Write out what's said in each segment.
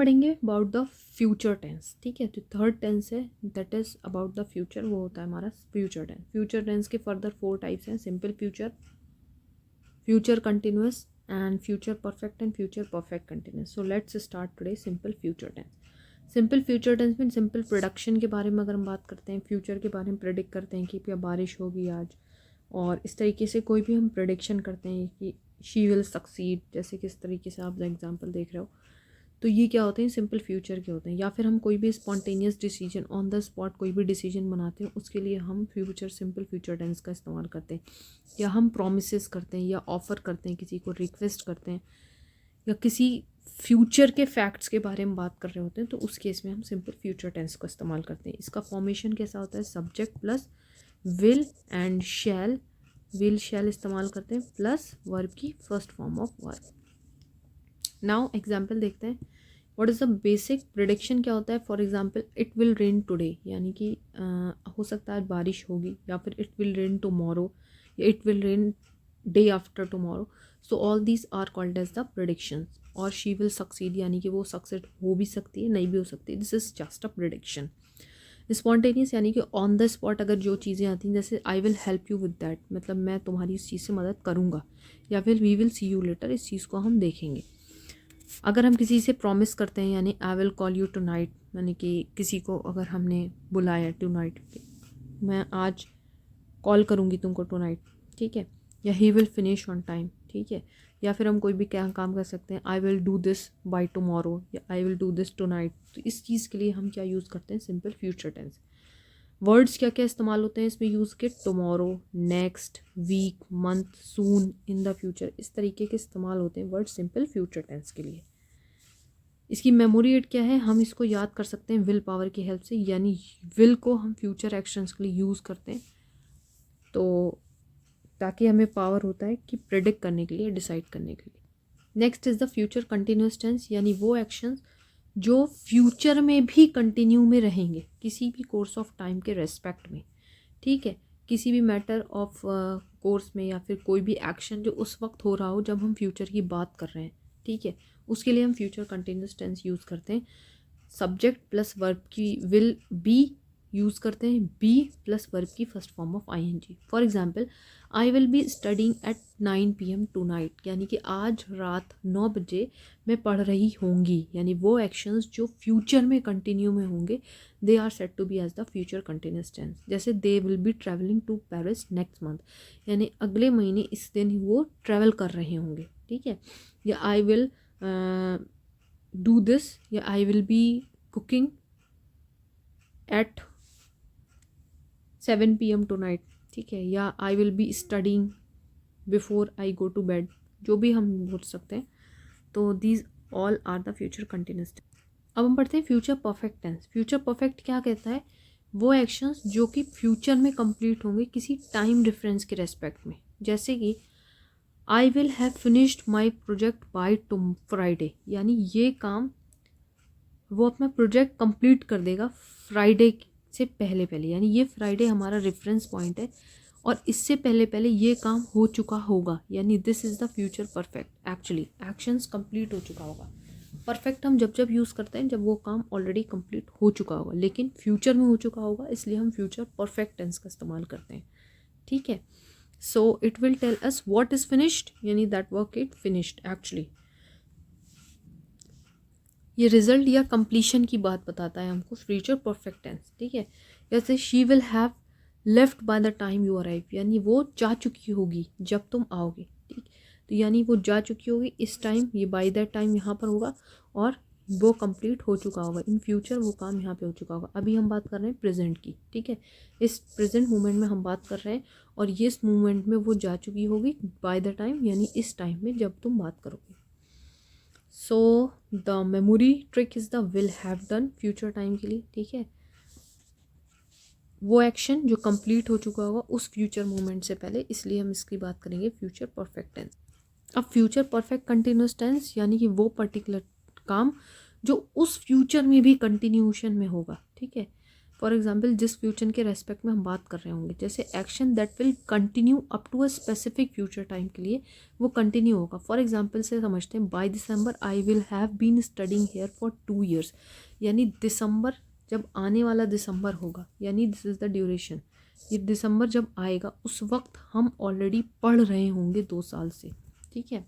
पढ़ेंगे about the future tense. ठीक है, तो थर्ड टेंस है that is about the future, वो होता है हमारा फ्यूचर टेंस। फ्यूचर टेंस के फर्दर 4 टाइप्स हैं, simple future, future continuous and future perfect and future perfect continuous. So let's start today simple future tense. Simple future tense में simple production के बारे में अगर हम बात करते हैं, फ्यूचर के बारे में प्रेडिक्ट करते हैं कि क्या बारिश होगी आज, और इस तरीके से कोई भी हम प्रेडिक्शन करते हैं कि शी विल सक्सीड, जैसे किस तरीके से आप एग्जांपल देख रहे हो, तो ये क्या होते हैं, सिंपल फ्यूचर के होते हैं। या फिर हम कोई भी spontaneous decision, on the spot कोई भी डिसीजन बनाते हैं, उसके लिए हम फ्यूचर सिंपल फ्यूचर टेंस का इस्तेमाल करते हैं। या हम प्रोमिस करते हैं या ऑफ़र करते हैं, किसी को रिक्वेस्ट करते हैं, या किसी फ्यूचर के फैक्ट्स के बारे में बात कर रहे होते हैं, तो उस केस में हम सिंपल फ्यूचर टेंस का इस्तेमाल करते हैं। इसका फॉर्मेशन कैसा होता है, subject plus will and shall, will shall इस्तेमाल करते हैं प्लस वर्ब की first form of verb. Now example देखते हैं, what is the basic prediction क्या होता है। For example it will rain today, यानी कि हो सकता है बारिश होगी, या फिर इट विल रेन टुमारो, या it will rain day after tomorrow. So all these are called as the prediction. और शी विल सक्सीड, यानी कि वो सक्सेड हो भी सकती है, नहीं भी हो सकती है, this is just a prediction. Spontaneous, यानी कि ऑन द स्पॉट अगर जो चीज़ें आती हैं, जैसे I will help you with that, मतलब मैं तुम्हारी इस चीज़ से मदद करूँगा, या फिर we will see you later, इस चीज़ को हम देखेंगे। अगर हम किसी से प्रॉमिस करते हैं, यानी I will call you tonight, यानी कि किसी को अगर हमने बुलाया टू नाइट, मैं आज कॉल करूँगी तुमको टू नाइट, ठीक है, या he will finish on time, ठीक है। या फिर हम कोई भी क्या काम कर सकते हैं, I will do this by tomorrow, या I will do this tonight. तो इस चीज़ के लिए हम क्या यूज़ करते हैं, सिंपल फ्यूचर टेंस। वर्ड्स क्या क्या इस्तेमाल होते हैं इसमें यूज़ के, tomorrow, next, week, month, soon, in the future, इस तरीके के इस्तेमाल होते हैं वर्ड सिंपल फ्यूचर टेंस के लिए। इसकी मेमोरी एड क्या है, हम इसको याद कर सकते हैं विल पावर की हेल्प से, यानी विल को हम फ्यूचर एक्शंस के लिए यूज़ करते हैं, तो ताकि हमें पावर होता है कि प्रेडिक्ट करने के लिए, डिसाइड करने के लिए। Next is the future continuous tense, यानी वो एक्शंस जो फ्यूचर में भी कंटिन्यू में रहेंगे किसी भी कोर्स ऑफ टाइम के रेस्पेक्ट में, ठीक है, किसी भी मैटर ऑफ कोर्स में, या फिर कोई भी एक्शन जो उस वक्त हो रहा हो जब हम फ्यूचर की बात कर रहे हैं, ठीक है, उसके लिए हम फ्यूचर कंटिन्यूस टेंस यूज़ करते हैं। सब्जेक्ट प्लस वर्ब की विल बी यूज़ करते हैं, बी प्लस वर्ब की first form of ING. For example, I will be studying at 9 PM tonight, यानी कि आज रात 9 बजे मैं पढ़ रही होंगी, यानी वो एक्शंस जो फ्यूचर में कंटिन्यू में होंगे, they are set to be as the future continuous tense. जैसे they will be travelling to Paris next month, यानी अगले महीने इस दिन वो ट्रैवल कर रहे होंगे, ठीक है। या आई विल डू दिस, या I will be cooking at 7 PM tonight, ठीक है, या I will be studying before I go to bed, जो भी हम बोल सकते हैं। तो these all are the future continuous. अब हम पढ़ते हैं future perfect tense. Future perfect क्या कहता है, वो एक्शंस जो कि फ्यूचर में कंप्लीट होंगे किसी टाइम डिफरेंस के रेस्पेक्ट में। जैसे कि आई will have finished my project by two Friday, यानी ये काम वो अपना प्रोजेक्ट कंप्लीट कर देगा फ्राइडे से पहले पहले, यानी ये फ्राइडे हमारा रेफरेंस पॉइंट है, और इससे पहले पहले ये काम हो चुका होगा, यानी this is the future perfect. Actually actions complete हो चुका होगा। परफेक्ट हम जब जब यूज़ करते हैं जब वो काम ऑलरेडी कंप्लीट हो चुका होगा, लेकिन फ्यूचर में हो चुका होगा, इसलिए हम फ्यूचर परफेक्ट टेंस का इस्तेमाल करते हैं, ठीक है। So it will tell us what is finished, यानी that work it finished actually. ये रिजल्ट या कंप्लीशन की बात बताता है हमको फ्यूचर परफेक्ट टेंस, ठीक है। जैसे she will have left by the time you arrive, यानी वो जा चुकी होगी जब तुम आओगे, ठीक, तो यानी वो जा चुकी होगी इस टाइम, ये बाय दैट टाइम यहाँ पर होगा, और वो कंप्लीट हो चुका होगा, इन फ्यूचर वो काम यहाँ पे हो चुका होगा। अभी हम बात कर रहे हैं प्रेजेंट की, ठीक है, इस प्रेजेंट मोमेंट में हम बात कर रहे हैं, और ये इस मोमेंट में वो जा चुकी होगी बाय द टाइम, यानी इस टाइम में जब तुम बात करोगे। So the memory trick is the will have done future time के लिए, ठीक है, वो एक्शन जो कंप्लीट हो चुका होगा उस फ्यूचर मोमेंट से पहले, इसलिए हम इसकी बात करेंगे फ्यूचर परफेक्ट टेंस। अब फ्यूचर परफेक्ट कंटिन्यूस टेंस, यानी कि वो पर्टिकुलर काम जो उस फ्यूचर में भी कंटिन्यूशन में होगा, ठीक है। फॉर एग्जाम्पल जिस फ्यूचर के रेस्पेक्ट में हम बात कर रहे होंगे, जैसे action that will continue up to a specific future time के लिए वो कंटिन्यू होगा। फॉर एग्जाम्पल से समझते हैं, by December I will have been studying here for 2 years, यानी दिसंबर जब आने वाला दिसंबर होगा, यानी दिस इज़ द ड्यूरेशन, ये दिसंबर जब आएगा उस वक्त हम ऑलरेडी पढ़ रहे होंगे 2 साल से, ठीक है।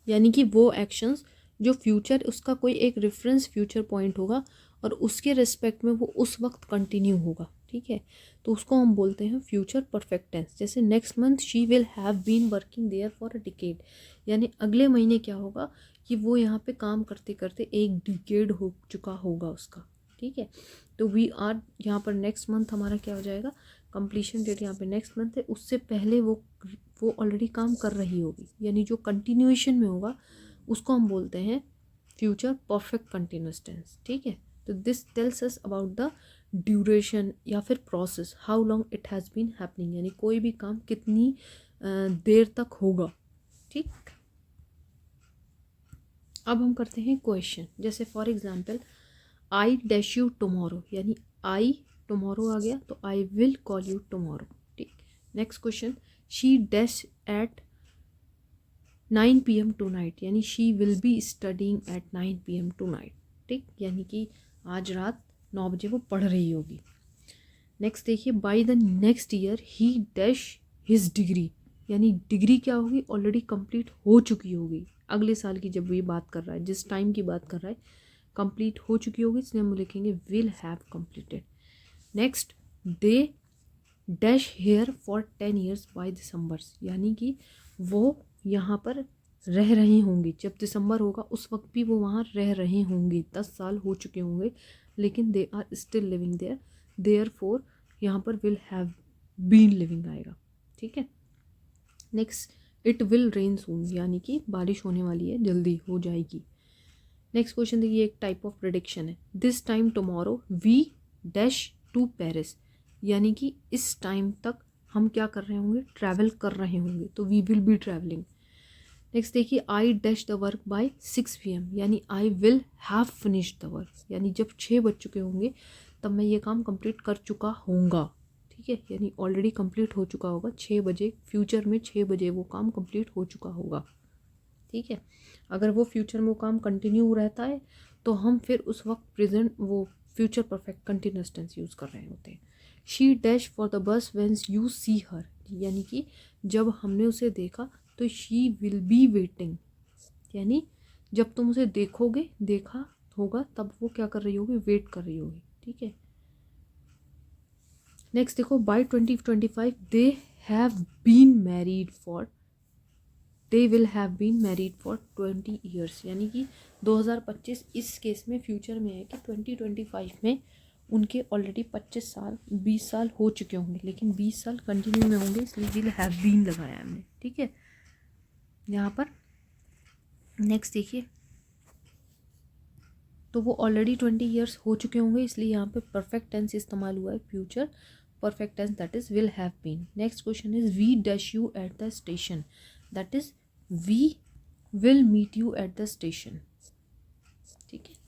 यानी कि वो एक्शंस जो फ्यूचर, उसका कोई एक रेफरेंस फ्यूचर पॉइंट होगा और उसके रिस्पेक्ट में वो उस वक्त कंटिन्यू होगा, ठीक है। तो उसको हम बोलते हैं फ्यूचर परफेक्ट टेंस। जैसे next month she will have been working there for a decade, यानी अगले महीने क्या होगा कि वो यहाँ पे काम करते करते एक डिकेड हो चुका होगा उसका, ठीक है। तो वी आर यहाँ पर नेक्स्ट मंथ हमारा क्या हो जाएगा, कंप्लीशन डेट यहाँ पे नेक्स्ट मंथ है, उससे पहले वो ऑलरेडी काम कर रही होगी, यानी जो कंटिन्यूएशन में होगा उसको हम बोलते हैं फ्यूचर परफेक्ट कंटिन्यूस टेंस, ठीक है। तो this tells us about the duration या फिर process, how long it has been happening, यानी कोई भी काम कितनी देर तक होगा, ठीक। अब हम करते हैं क्वेश्चन। जैसे for example I dash you tomorrow, यानी आई टुमारो आ गया तो I will call you tomorrow, ठीक। Next question, she dash at 9 PM tonight, यानी she will be studying at 9 PM tonight, ठीक, यानी कि आज रात 9 बजे वो पढ़ रही होगी। नेक्स्ट देखिए, by the next year he dash his degree, यानी डिग्री क्या होगी, ऑलरेडी कंप्लीट हो चुकी होगी, अगले साल की जब ये बात कर रहा है, जिस टाइम की बात कर रहा है कंप्लीट हो चुकी होगी, इसलिए हम लिखेंगे will have completed. Next, they dash here for 10 years by December, यानी कि वो यहाँ पर रह रही होंगी, जब दिसंबर होगा उस वक्त भी वो वहाँ रह रहे होंगे, 10 साल हो चुके होंगे, लेकिन they are still living there, therefore यहाँ पर विल हैव बीन लिविंग आएगा, ठीक है। Next, it will rain soon, यानी कि बारिश होने वाली है, जल्दी हो जाएगी। नेक्स्ट क्वेश्चन देखिए, एक टाइप ऑफ प्रेडिक्शन है, this time tomorrow we dash to Paris, यानी कि इस टाइम तक हम क्या कर रहे होंगे, ट्रैवल कर रहे होंगे, तो we will be travelling. Next देखिए, I dash the work by 6 PM, यानी I will have finished the work, यानी जब 6 बज चुके होंगे तब मैं ये काम कंप्लीट कर चुका होऊंगा, ठीक है, यानी ऑलरेडी कंप्लीट हो चुका होगा 6 बजे, फ्यूचर में 6 बजे वो काम कंप्लीट हो चुका होगा, ठीक है। अगर वो फ्यूचर में वो काम कंटिन्यू रहता है तो हम फिर उस वक्त प्रेजेंट वो future perfect continuous tense use कर रहे होते हैं। She dash for the bus व्हेंस you see हर, यानी कि जब हमने उसे देखा तो शी विल बी वेटिंग, यानी जब तुम उसे देखोगे, देखा होगा, तब वो क्या कर रही होगी, वेट कर रही होगी, ठीक है। नेक्स्ट देखो, by 2025 they have been married for, they will have been married for 20 years, यानी कि 2025 इस केस में फ्यूचर में है कि 2025 में उनके ऑलरेडी 25 साल 20 साल हो चुके होंगे, लेकिन 20 साल कंटिन्यू में होंगे, इसलिए विल हैव बीन लगाया हमने, ठीक है, यहाँ पर। नेक्स्ट देखिए, तो वो ऑलरेडी 20 years हो चुके होंगे, इसलिए यहाँ पे परफेक्ट टेंस इस्तेमाल हुआ है, future perfect tense, that is will have been. Next question is we dash you at the station, that is we will meet you at the station, ठीक है।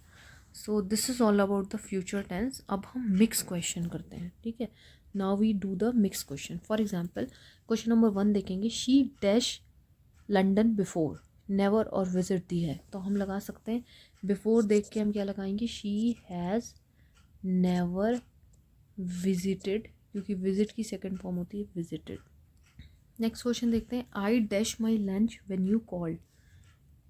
So this is all about the future tense. अब हम mix question करते हैं, ठीक है। Now we do the mix question. For example question number 1 देखेंगे, she dash London before, never और विजिट दी है, तो हम लगा सकते हैं बिफोर देख के हम क्या लगाएंगे, शी हैज़ नेवर विजिटेड, क्योंकि विजिट की सेकंड फॉर्म होती है विजिटेड। नेक्स्ट क्वेश्चन देखते हैं, I dash my lunch when you called,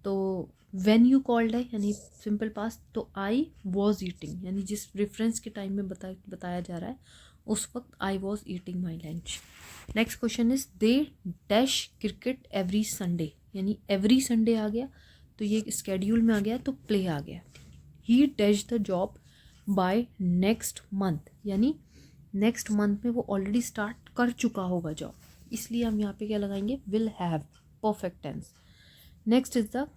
तो व्हेन यू कॉल्ड है यानी सिंपल पास्ट, तो आई वॉज ईटिंग, यानी जिस रेफरेंस के टाइम में बताया जा रहा है उस वक्त I was eating my lunch. Next question is, they dash cricket every Sunday, यानी एवरी संडे आ गया तो ये स्केड्यूल में आ गया तो प्ले आ गया। ही dash the job by next month, यानी नेक्स्ट मंथ में वो ऑलरेडी स्टार्ट कर चुका होगा जॉब, इसलिए हम यहाँ पे क्या लगाएंगे, will have, perfect tense. Next is the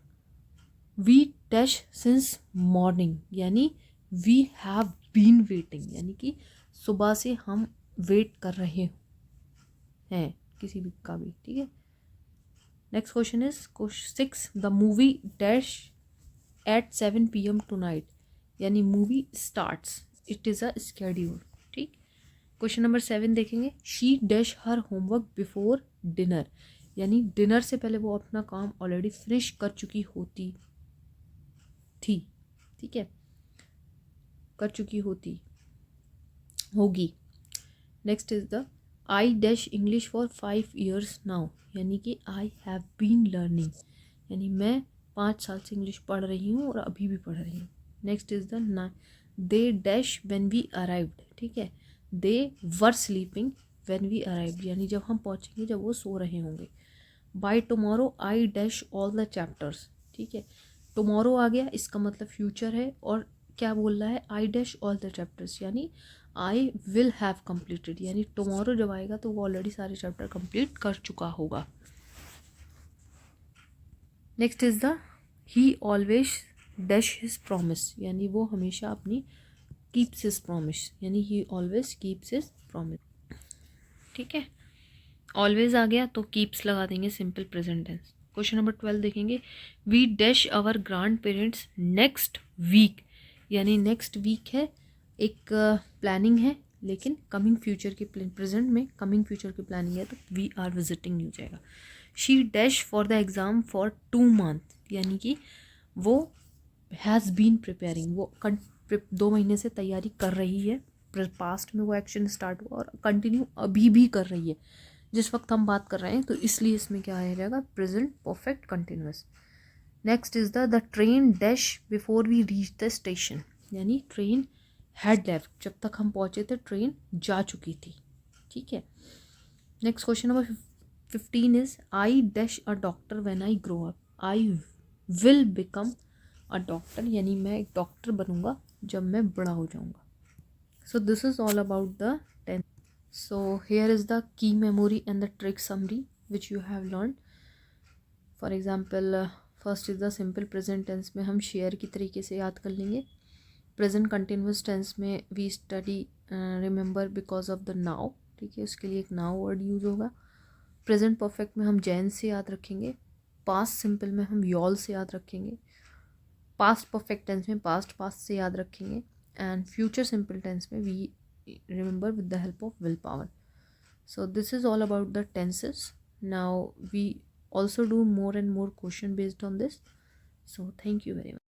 we dash since morning, यानी वी हैव बीन वेटिंग, यानी कि सुबह से हम वेट कर रहे हैं किसी भी का भी, ठीक है। Next question is 6, the movie dash at 7 PM tonight, यानी movie starts it is a schedule, ठीक। क्वेश्चन नंबर 7 देखेंगे, she dash her homework before dinner, यानी डिनर से पहले वो अपना काम ऑलरेडी फिनिश कर चुकी होती थी, ठीक है, कर चुकी होती होगी। Next is the I dash English for 5 years now, यानी कि आई हैव बीन लर्निंग, यानी मैं 5 साल से इंग्लिश पढ़ रही हूँ और अभी भी पढ़ रही हूँ। Next is the they dash when we arrived, ठीक है, they were sleeping when we arrived, यानी जब हम पहुँचेंगे जब वो सो रहे होंगे। By tomorrow I dash all the chapters, ठीक है, टुमारो आ गया, इसका मतलब फ्यूचर है, और क्या बोल रहा है, आई डैश ऑल द चैप्टर्स, यानी आई विल हैव कंप्लीटेड, यानी टुमारो जब आएगा तो वो ऑलरेडी सारे चैप्टर कंप्लीट कर चुका होगा। Next is the he always dash his promise, यानी वो हमेशा अपनी कीप्स हिज प्रॉमिस, यानी he always keeps his promise, ठीक है। ऑलवेज आ गया तो कीप्स लगा देंगे, simple present tense. Question number 12 देखेंगे, we dash our grandparents next week, यानी नेक्स्ट वीक है, एक प्लानिंग है, लेकिन कमिंग फ्यूचर की प्रेजेंट में कमिंग फ्यूचर की प्लानिंग है, तो वी आर विजिटिंग हो जाएगा। She dash for the exam for 2 months, यानी कि वो हैज़ बीन प्रिपेयरिंग, वो 2 महीने से तैयारी कर रही है, पास्ट में वो एक्शन स्टार्ट हुआ और कंटिन्यू अभी भी कर रही है जिस वक्त हम बात कर रहे हैं, तो इसलिए इसमें क्या आ जाएगा, present perfect continuous. Next is the train dash before we reach the station, यानी ट्रेन हैड लेफ्ट, जब तक हम पहुंचे थे ट्रेन जा चुकी थी, ठीक है। Next question number 15 is I dash a doctor when I grow up, I will become a doctor, यानी मैं एक डॉक्टर बनूंगा जब मैं बड़ा हो जाऊंगा। सो this is all about the 10th. So here is the key memory and the trick summary which you have learned. For example, first is the simple present tense में हम share की तरीके से याद कर लेंगे। Present continuous tense में we study remember because of the now, ठीक है, उसके लिए एक now word यूज़ होगा। Present perfect में हम जैन से याद रखेंगे। Past simple में हम y'all से याद रखेंगे। Past perfect tense में past से याद रखेंगे। And future simple tense में we remember with the help of willpower. So this is all about the tenses. Now we also do more and more question based on this. So thank you very much.